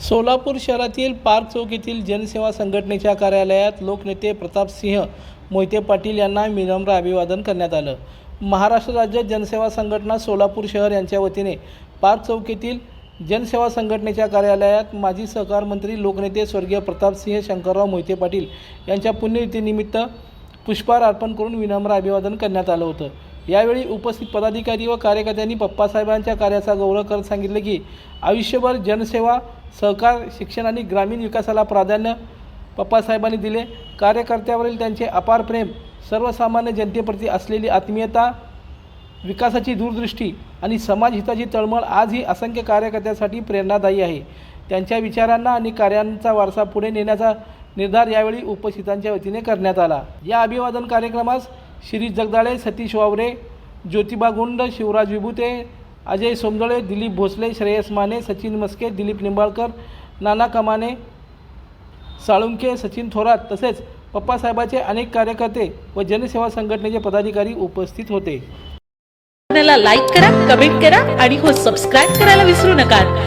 सोलापूर शहरातील पार्क चौक येथील जनसेवा संघटनेच्या कार्यालयात लोकनेते प्रतापसिंह मोहिते पाटील यांना विनम्र अभिवादन करण्यात आलं। महाराष्ट्र राज्य जनसेवा संघटना सोलापूर शहर यांच्या वतीने पार्क चौक येथील जनसेवा संघटनेच्या कार्यालयात माजी सहकार मंत्री लोकनेते स्वर्गीय प्रतापसिंह शंकरराव मोहिते पाटील यांच्या पुण्यतिथीनिमित्त पुष्पहार अर्पण करून विनम्र अभिवादन करण्यात आलं होतं। यावेळी उपस्थित पदाधिकारी व कार्यकर्त्यांनी पप्पासाहेबांच्या कार्याचा गौरव करत सांगितले की आयुष्यभर जनसेवा, सहकार, शिक्षण आणि ग्रामीण विकासाला प्राधान्य पप्पासाहेबांनी दिले। कार्यकर्त्यावरील त्यांचे अपार प्रेम, सर्वसामान्य जनतेप्रती असलेली आत्मीयता, विकासाची दूरदृष्टी आणि समाजहिताची तळमळ आजही असंख्य कार्यकर्त्यांसाठी प्रेरणादायी आहे। त्यांच्या विचारांना आणि कार्यांचा वारसा पुढे नेण्याचा निर्धार यावेळी उपस्थितांच्या वतीने करण्यात आला। या अभिवादन कार्यक्रमास शिरीष जगदाळे, सतीश वावरे, ज्योतिबा गुंड, शिवराज विभूते, अजय सोमदळे, दिलीप भोसले, श्रेयस माने, सचिन मस्के, दिलीप निंबाळकर, नाना कमाने, साळुंके, सचिन थोरात तसेच पप्पासाहेबांचे अनेक कार्यकर्ते व जनसेवा संघटनेचे पदाधिकारी उपस्थित होते। लाईक करा, कमेंट करा आणि सबस्क्राइब करायला विसरू नका।